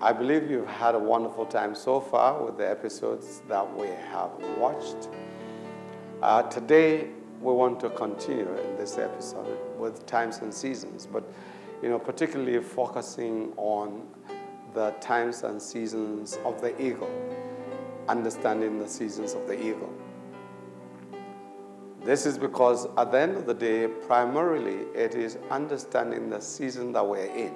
I believe you've had a wonderful time so far with the episodes that we have watched. Today, we want to continue in this episode with times and seasons, but particularly focusing on the times and seasons of the eagle, understanding the seasons of the eagle. This is because at the end of the day, primarily it is understanding the season that we're in.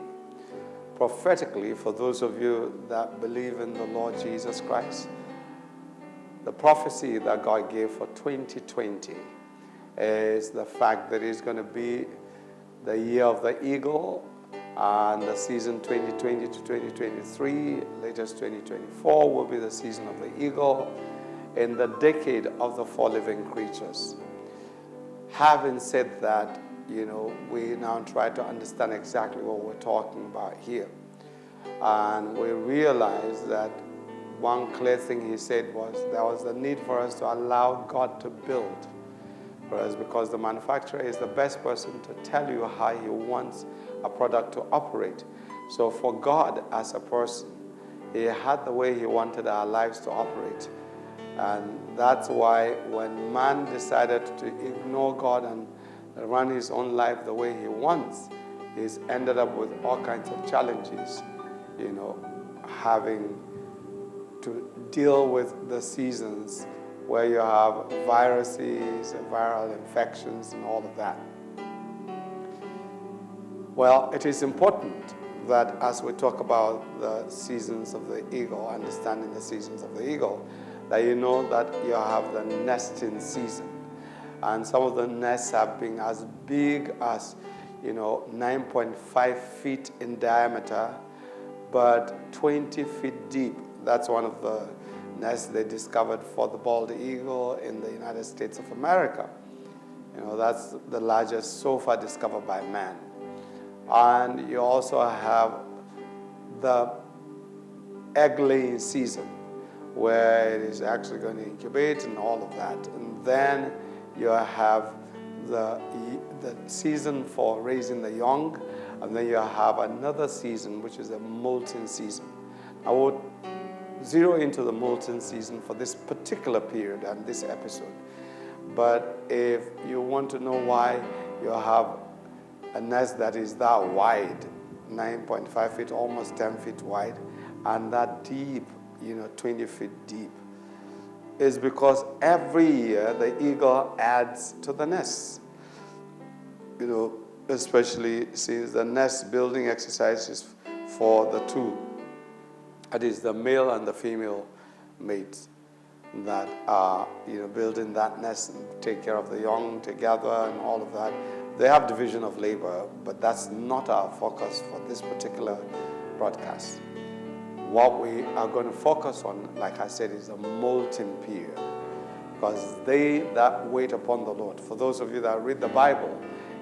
Prophetically, for those of you that believe in the Lord Jesus Christ, the prophecy that God gave for 2020 is the fact that it's going to be the year of the eagle, and the season 2020 to 2023, latest 2024, will be the season of the eagle in the decade of the four living creatures. Having said that, we now try to understand exactly what we're talking about here. And we realize that one clear thing he said was there was the need for us to allow God to build for us, because the manufacturer is the best person to tell you how he wants a product to operate. So for God as a person, he had the way he wanted our lives to operate. And that's why when man decided to ignore God and run his own life the way he wants, he's ended up with all kinds of challenges, having to deal with the seasons where you have viruses, viral infections, and all of that. Well, it is important that as we talk about the seasons of the eagle, understanding the seasons of the eagle, that you know that you have the nesting season. And some of the nests have been as big as, 9.5 feet in diameter, but 20 feet deep. That's one of the nests they discovered for the bald eagle in the United States of America. That's the largest so far discovered by man. And you also have the egg-laying season, where it is actually going to incubate and all of that. And then you have the season for raising the young, and then you have another season, which is a molting season. I will zero into the molting season for this particular period and this episode. But if you want to know why you have a nest that is that wide, 9.5 feet, almost 10 feet wide, and that deep, 20 feet deep, is because every year the eagle adds to the nest. Especially since the nest building exercise is for the two. That is the male and the female mates that are, building that nest and take care of the young together and all of that. They have division of labor, but that's not our focus for this particular broadcast. What we are going to focus on, like I said, is the molting period. Because they that wait upon the Lord, for those of you that read the Bible,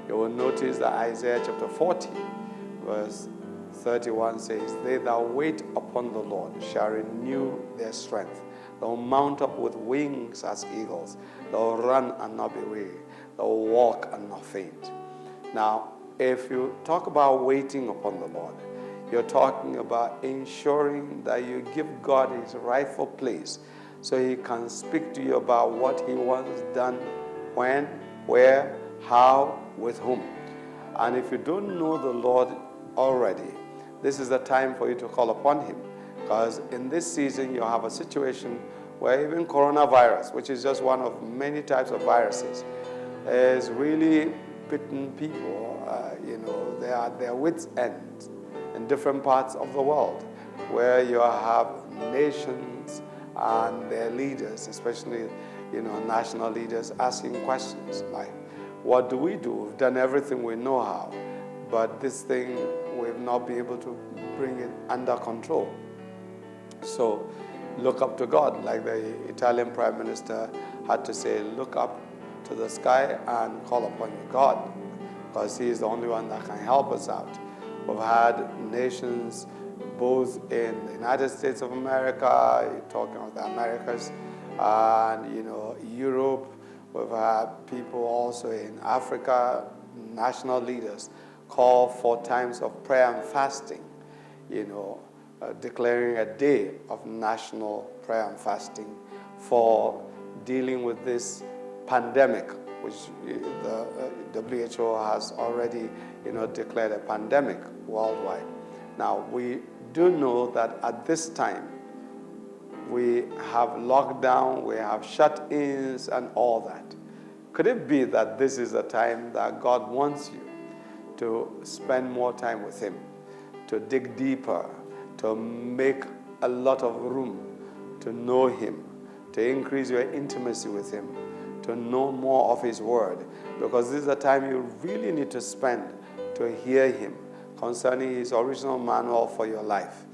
you will notice that Isaiah chapter 40, verse 31 says, they that wait upon the Lord shall renew their strength. They'll mount up with wings as eagles. They'll run and not be weary. They'll walk and not faint. Now, if you talk about waiting upon the Lord, you're talking about ensuring that you give God his rightful place so he can speak to you about what he wants done, when, where, how, with whom. And if you don't know the Lord already, this is the time for you to call upon him. Because in this season, you have a situation where even coronavirus, which is just one of many types of viruses, is really bitten people. They are at their wits' end in different parts of the world, where you have nations and their leaders, especially, national leaders, asking questions like, what do? We've done everything we know how, but this thing, we've not been able to bring it under control. So look up to God, like the Italian Prime Minister had to say, look up to the sky and call upon your God, because he is the only one that can help us out. We've had nations both in the United States of America, you're talking about the Americas, and Europe. We've had people also in Africa, national leaders, call for times of prayer and fasting, declaring a day of national prayer and fasting for dealing with this pandemic, which the WHO has already, declared a pandemic worldwide. Now, we do know that at this time, we have lockdown, we have shut-ins and all that. Could it be that this is a time that God wants you to spend more time with Him, to dig deeper, to make a lot of room to know Him, to increase your intimacy with Him, to know more of His Word? Because this is a time you really need to spend to hear Him concerning His original manual for your life.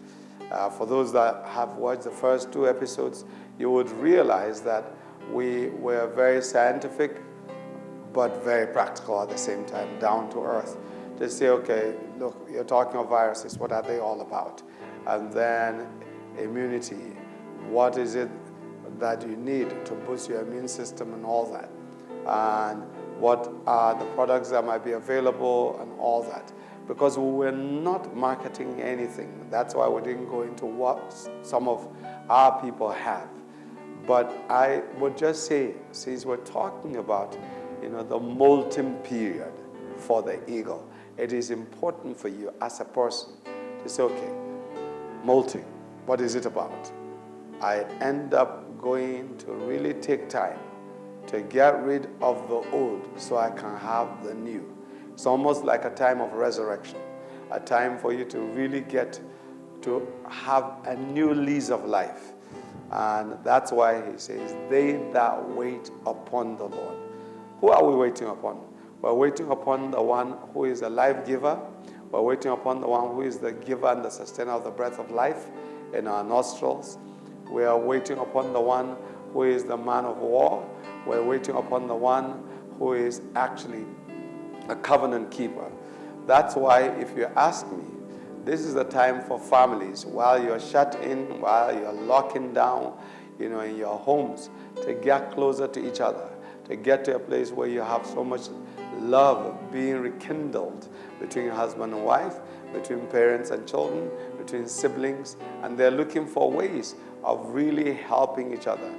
For those that have watched the first 2 episodes, you would realize that we were very scientific, but very practical at the same time, down to earth. To say, okay, look, you're talking of viruses, what are they all about? And then immunity, what is it that you need to boost your immune system and all that? And what are the products that might be available and all that? Because we were not marketing anything. That's why we didn't go into what some of our people have. But I would just say, since we're talking about, the molting period for the eagle, it is important for you as a person to say, okay, molting, what is it about? I end up going to really take time to get rid of the old so I can have the new. It's almost like a time of resurrection, a time for you to really get to have a new lease of life. And that's why he says, they that wait upon the Lord. Who are we waiting upon? We're waiting upon the one who is a life giver. We're waiting upon the one who is the giver and the sustainer of the breath of life in our nostrils. We are waiting upon the one who is the man of war. We're waiting upon the one who is actually a covenant keeper. That's why, if you ask me, this is the time for families, while you're shut in, while you're locking down, in your homes, to get closer to each other, to get to a place where you have so much love being rekindled between husband and wife, between parents and children, between siblings, and they're looking for ways of really helping each other.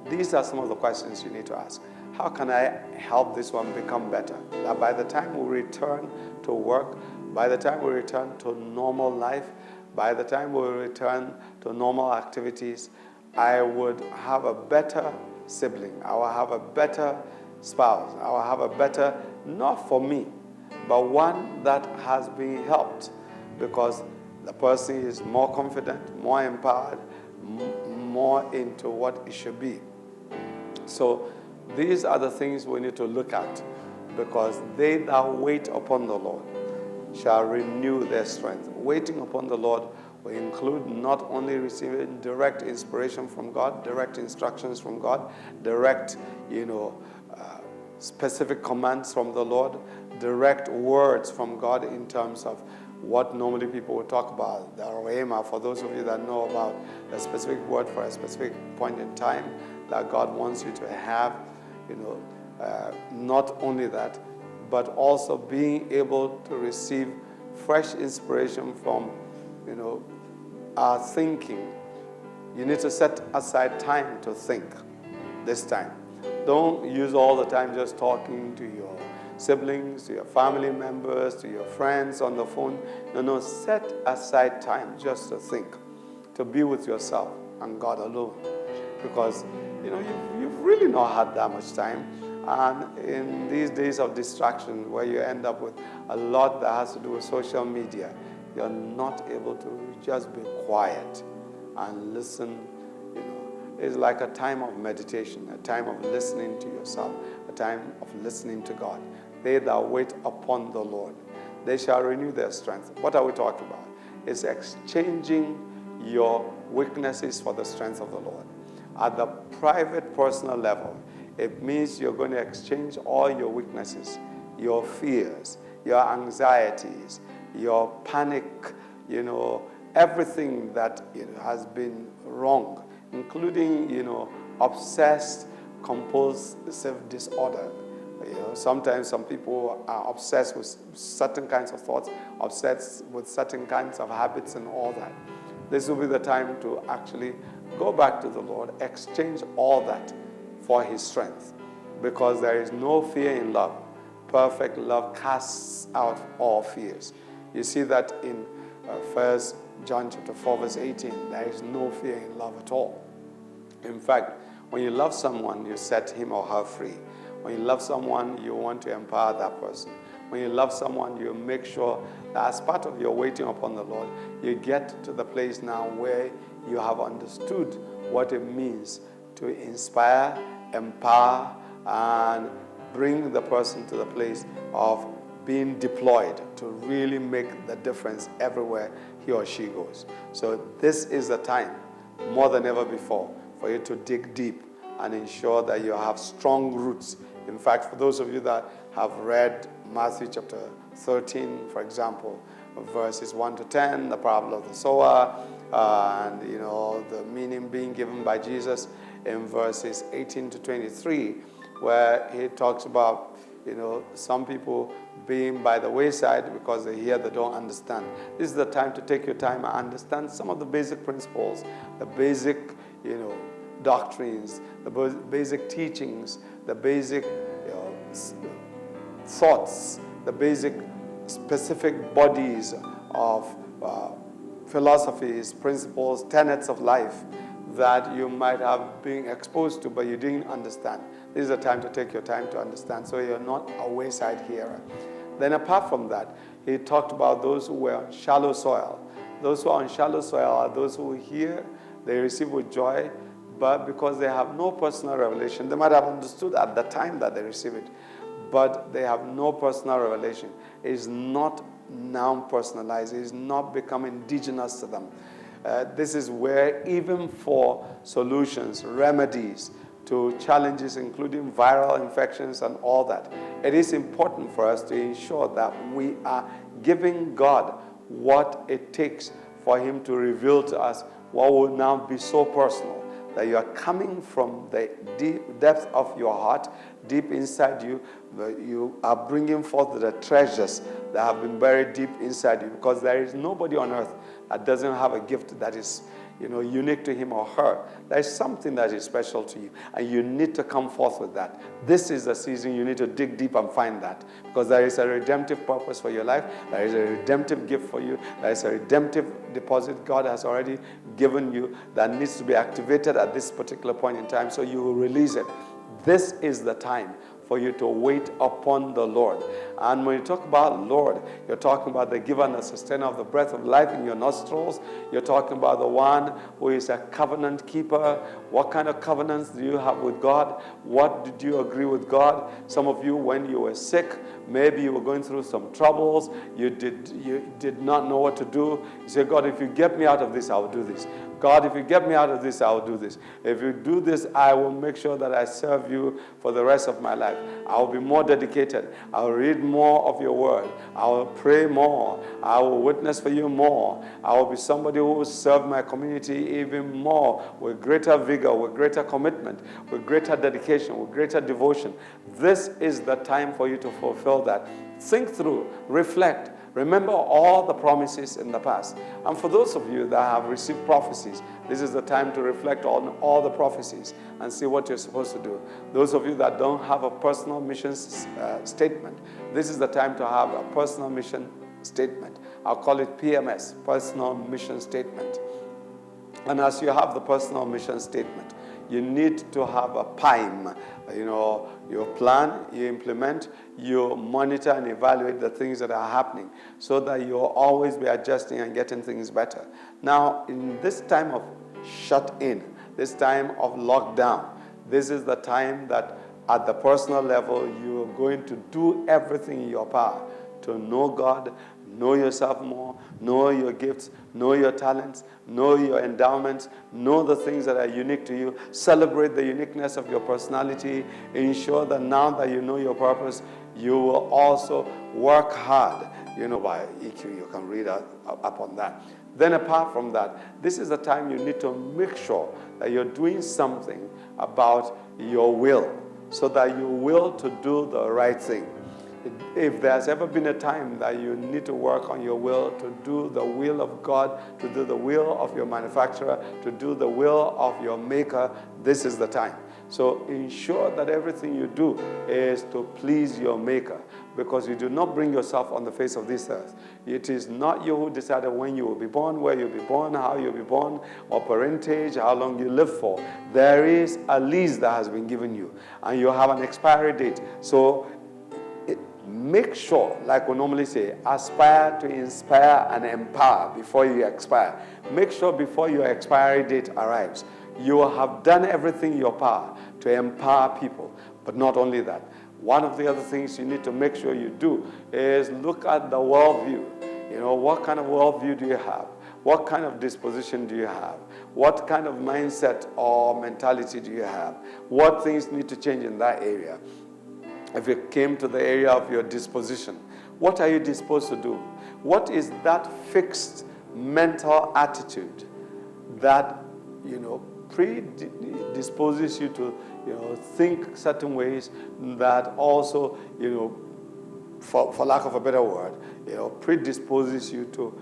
These are some of the questions you need to ask. How can I help this one become better? That by the time we return to work, by the time we return to normal life, by the time we return to normal activities, I would have a better sibling. I will have a better spouse. I will have a better, not for me, but one that has been helped, because the person is more confident, more empowered, more into what it should be. So these are the things we need to look at, because they that wait upon the Lord shall renew their strength. Waiting upon the Lord will include not only receiving direct inspiration from God, direct instructions from God, direct, specific commands from the Lord, direct words from God in terms of what normally people would talk about, the rhema, for those of you that know about a specific word for a specific point in time that God wants you to have. Not only that, but also being able to receive fresh inspiration from, our thinking. You need to set aside time to think this time. Don't use all the time just talking to your siblings, to your family members, to your friends on the phone. No, set aside time just to think, to be with yourself and God alone. Because, you've really not had that much time. And in these days of distraction, where you end up with a lot that has to do with social media, you're not able to just be quiet and listen. It's like a time of meditation, a time of listening to yourself, a time of listening to God. They that wait upon the Lord, they shall renew their strength. What are we talking about? It's exchanging your weaknesses for the strength of the Lord. At the private, personal level, it means you're going to exchange all your weaknesses, your fears, your anxieties, your panic, everything that has been wrong, including, obsessed compulsive disorder. Sometimes some people are obsessed with certain kinds of thoughts, obsessed with certain kinds of habits and all that. This will be the time to actually go back to the Lord, exchange all that for his strength, because there is no fear in love. Perfect love casts out all fears. You see that in 1 John chapter 4, verse 18. There is no fear in love at all. In fact, when you love someone, you set him or her free. When you love someone, you want to empower that person. When you love someone, you make sure that as part of your waiting upon the Lord, you get to the place now where you have understood what it means to inspire, empower, and bring the person to the place of being deployed to really make the difference everywhere he or she goes. So this is the time, more than ever before, for you to dig deep and ensure that you have strong roots. In fact, for those of you that have read Matthew chapter 13, for example, verses 1 to 10, the parable of the sower, and the meaning being given by Jesus in verses 18 to 23, where he talks about some people being by the wayside because they hear, they don't understand. This is the time to take your time and understand some of the basic principles, the basic doctrines, the basic teachings, the basic thoughts, the basic specific bodies of philosophies, principles, tenets of life that you might have been exposed to but you didn't understand. This is the time to take your time to understand, so you're not a wayside hearer. Then apart from that, he talked about those who were on shallow soil. Those who are on shallow soil are those who hear, they receive with joy, but because they have no personal revelation, they might have understood at the time that they receive it, but they have no personal revelation. It is not now personalized. It is not become indigenous to them. This is where even for solutions, remedies to challenges including viral infections and all that, it is important for us to ensure that we are giving God what it takes for him to reveal to us what will now be so personal, that you are coming from the deep depth of your heart, deep inside you. You are bringing forth the treasures that have been buried deep inside you, because there is nobody on earth that doesn't have a gift that is unique to him or her. There is something that is special to you, and you need to come forth with that. This is the season you need to dig deep and find that, because there is a redemptive purpose for your life. There is a redemptive gift for you. There is a redemptive deposit God has already given you that needs to be activated at this particular point in time, so you will release it. This is the time for you to wait upon the Lord. And when you talk about Lord, you're talking about the giver and the sustainer of the breath of life in your nostrils. You're talking about the one who is a covenant keeper. What kind of covenants do you have with God? What did you agree with God? Some of you, when you were sick, maybe you were going through some troubles, you did not know what to do. You say, God, if you get me out of this, I will do this. God, if you get me out of this, I will do this. If you do this, I will make sure that I serve you for the rest of my life. I will be more dedicated. I will read more of your word. I will pray more. I will witness for you more. I will be somebody who will serve my community even more, with greater vigor, with greater commitment, with greater dedication, with greater devotion. This is the time for you to fulfill that. Think through, reflect. Remember all the promises in the past. And for those of you that have received prophecies, this is the time to reflect on all the prophecies and see what you're supposed to do. Those of you that don't have a personal mission statement, this is the time to have a personal mission statement. I'll call it PMS, personal mission statement. And as you have the personal mission statement, you need to have a PIME. You plan, you implement, you monitor and evaluate the things that are happening, so that you'll always be adjusting and getting things better. Now, in this time of shut in, this time of lockdown, this is the time that at the personal level, you're going to do everything in your power to know God, know yourself more, know your gifts, know your talents, know your endowments, know the things that are unique to you, celebrate the uniqueness of your personality, ensure that now that you know your purpose, you will also work hard. By EQ, you can read up on that. Then apart from that, this is the time you need to make sure that you're doing something about your will, so that you will to do the right thing. If there's ever been a time that you need to work on your will, to do the will of God, to do the will of your manufacturer, to do the will of your maker, this is the time. So ensure that everything you do is to please your maker, because you do not bring yourself on the face of this earth. It is not you who decided when you will be born, where you'll be born, how you'll be born, or parentage, how long you live for. There is a lease that has been given you, and you have an expiry date. So make sure, like we normally say, aspire to inspire and empower before you expire. Make sure before your expiry date arrives, you have done everything in your power to empower people. But not only that, one of the other things you need to make sure you do is look at the worldview. You know, what kind of worldview do you have? What kind of disposition do you have? What kind of mindset or mentality do you have? What things need to change in that area? If you came to the area of your disposition, what are you disposed to do? What is that fixed mental attitude that, predisposes you to, think certain ways that also, for lack of a better word, predisposes you to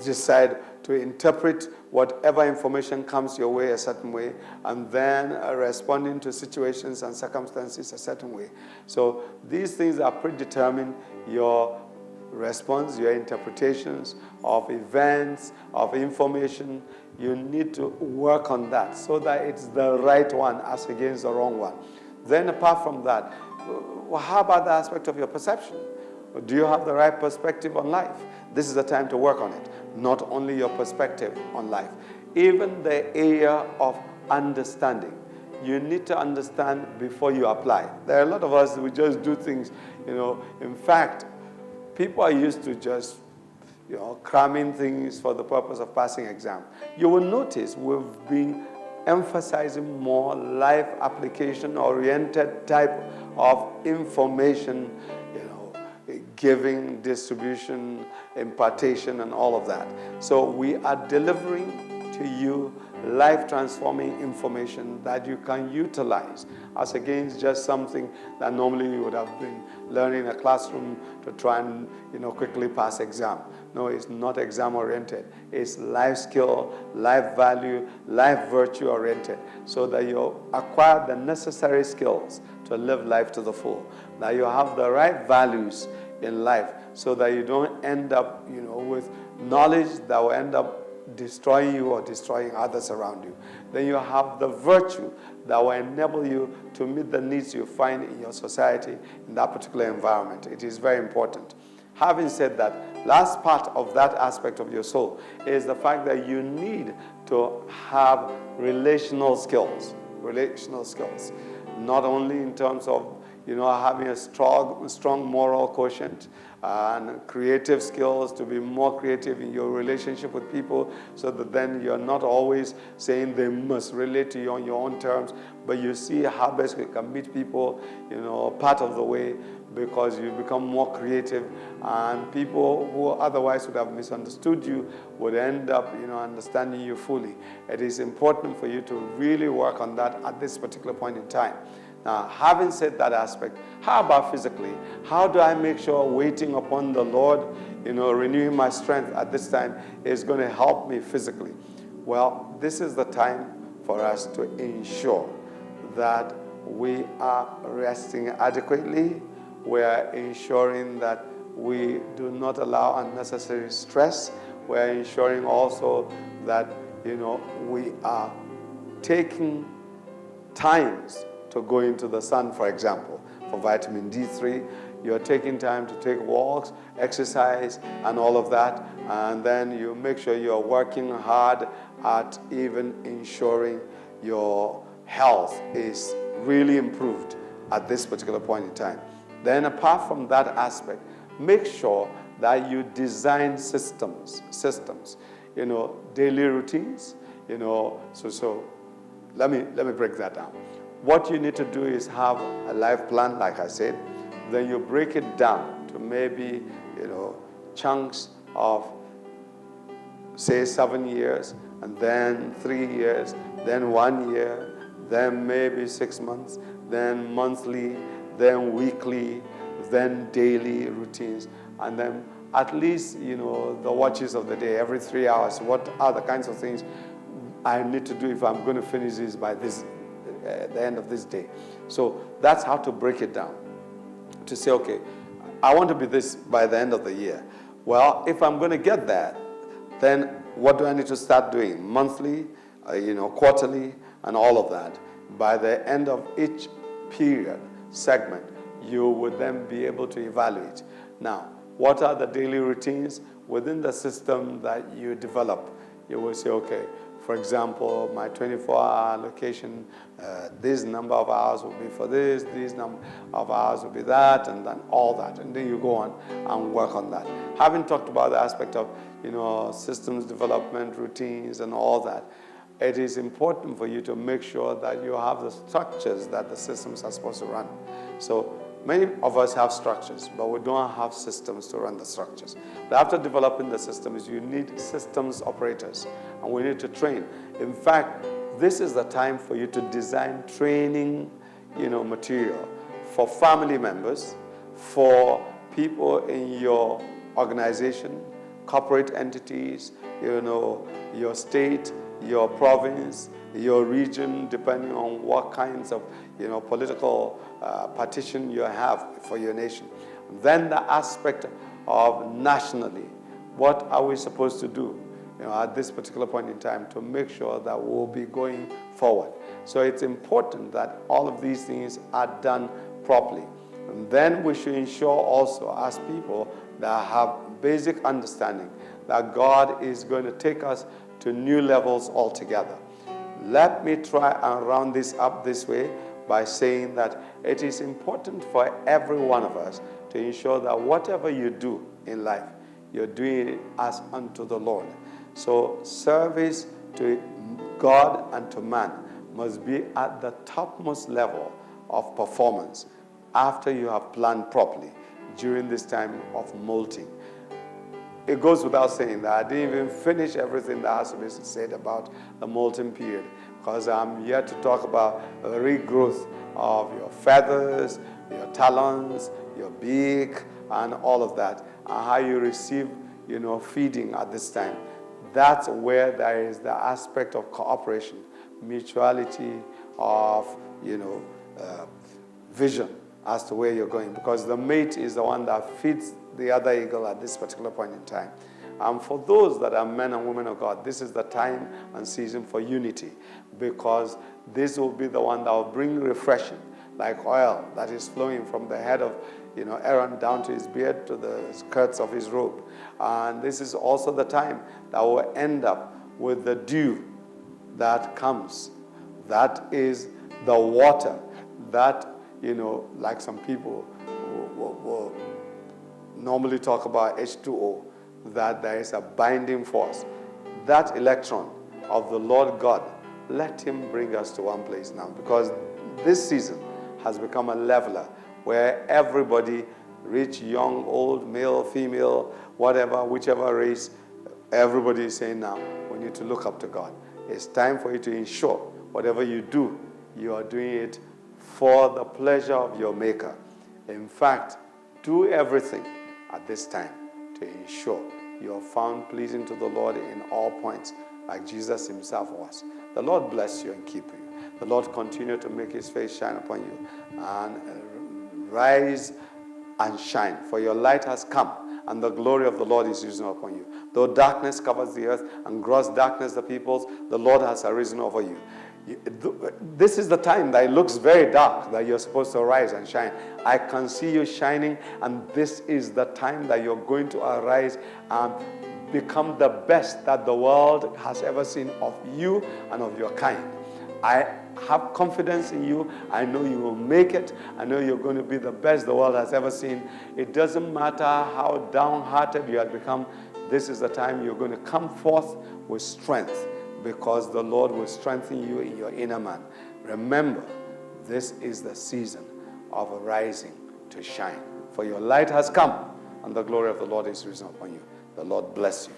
decide to interpret whatever information comes your way a certain way, and then responding to situations and circumstances a certain way. So these things are predetermine your response, your interpretations of events, of information. You need to work on that so that it's the right one as against the wrong one. Then apart from that, how about the aspect of your perception? Do you have the right perspective on life? This is the time to work on it. Not only your perspective on life, even the area of understanding. You need to understand before you apply. There are a lot of us, we just do things, In fact, people are used to just, cramming things for the purpose of passing exam. You will notice we've been emphasizing more life application-oriented type of information, giving, distribution, impartation, and all of that. So we are delivering to you life-transforming information that you can utilize as against just something that normally you would have been learning in a classroom to try and quickly pass exam. No, it's not exam-oriented. It's life skill, life value, life virtue-oriented, so that you acquire the necessary skills to live life to the full. That you have the right values in life, so that you don't end up, with knowledge that will end up destroying you or destroying others around you. Then you have the virtue that will enable you to meet the needs you find in your society, in that particular environment. It is very important. Having said that, last part of that aspect of your soul is the fact that you need to have relational skills. Relational skills. Not only in terms of having a strong moral quotient and creative skills to be more creative in your relationship with people, so that then you're not always saying they must relate to you on your own terms, but you see how best we can meet people, part of the way, because you become more creative, and people who otherwise would have misunderstood you would end up, understanding you fully. It is important for you to really work on that at this particular point in time. Now, having said that aspect, how about physically? How do I make sure waiting upon the Lord, renewing my strength at this time is going to help me physically? Well, this is the time for us to ensure that we are resting adequately. We are ensuring that we do not allow unnecessary stress. We are ensuring also that, we are taking times to go into the sun, for example. For vitamin D3, you're taking time to take walks, exercise, and all of that. And then you make sure you're working hard at even ensuring your health is really improved at this particular point in time. Then apart from that aspect, make sure that you design systems, daily routines, so let me break that down. What you need to do is have a life plan, like I said. Then you break it down to maybe, chunks of, say, 7 years, and then 3 years, then 1 year, then maybe 6 months, then monthly, then weekly, then daily routines, and then at least, the watches of the day, every 3 hours. What are the kinds of things I need to do if I'm going to finish this by the end of this day? So that's how to break it down. To say, okay, I want to be this by the end of the year. Well, if I'm going to get that, then what do I need to start doing? Monthly, quarterly, and all of that. By the end of each period, segment, you would then be able to evaluate. Now, what are the daily routines within the system that you develop? You will say, okay, for example, my 24-hour allocation, this number of hours will be for this number of hours will be that, and then all that. And then you go on and work on that. Having talked about the aspect of, systems development, routines, and all that, it is important for you to make sure that you have the structures that the systems are supposed to run. So many of us have structures, but we don't have systems to run the structures. But after developing the systems, you need systems operators, and we need to train. In fact, this is the time for you to design training, material for family members, for people in your organization, corporate entities, your state, your province, your region, depending on what kinds of political partition you have for your nation. Then the aspect of nationally, what are we supposed to do at this particular point in time to make sure that we'll be going forward? So it's important that all of these things are done properly. And then we should ensure also, as people that have basic understanding, that God is going to take us to new levels altogether. Let me try and round this up this way by saying that it is important for every one of us to ensure that whatever you do in life, you're doing it as unto the Lord. So service to God and to man must be at the topmost level of performance after you have planned properly during this time of molting. It goes without saying that I didn't even finish everything that has to be said about the molting period, because I'm here to talk about the regrowth of your feathers, your talons, your beak, and all of that, and how you receive, feeding at this time. That's where there is the aspect of cooperation, mutuality of, vision as to where you're going, because the mate is the one that feeds the other eagle at this particular point in time. And for those that are men and women of God, this is the time and season for unity, because this will be the one that will bring refreshing, like oil that is flowing from the head of Aaron down to his beard to the skirts of his robe. And this is also the time that will end up with the dew that comes. That is the water that, like some people will normally talk about H2O, that there is a binding force. That electron of the Lord God, let him bring us to one place now, because this season has become a leveler where everybody, rich, young, old, male, female, whatever, whichever race, everybody is saying now, we need to look up to God. It's time for you to ensure whatever you do, you are doing it for the pleasure of your Maker. In fact, do everything at this time to ensure you are found pleasing to the Lord in all points, like Jesus himself was. The Lord bless you and keep you. The Lord continue to make his face shine upon you and rise and shine, for your light has come, and the glory of the Lord is risen upon you. Though darkness covers the earth and gross darkness the peoples, the Lord has arisen over you. This is the time that it looks very dark, that you're supposed to arise and shine. I can see you shining, and this is the time that you're going to arise and become the best that the world has ever seen of you and of your kind. I have confidence in you. I know you will make it. I know you're going to be the best the world has ever seen. It doesn't matter how downhearted you have become. This is the time you're going to come forth with strength, because the Lord will strengthen you in your inner man. Remember, this is the season of arising to shine. For your light has come, and the glory of the Lord is risen upon you. The Lord bless you.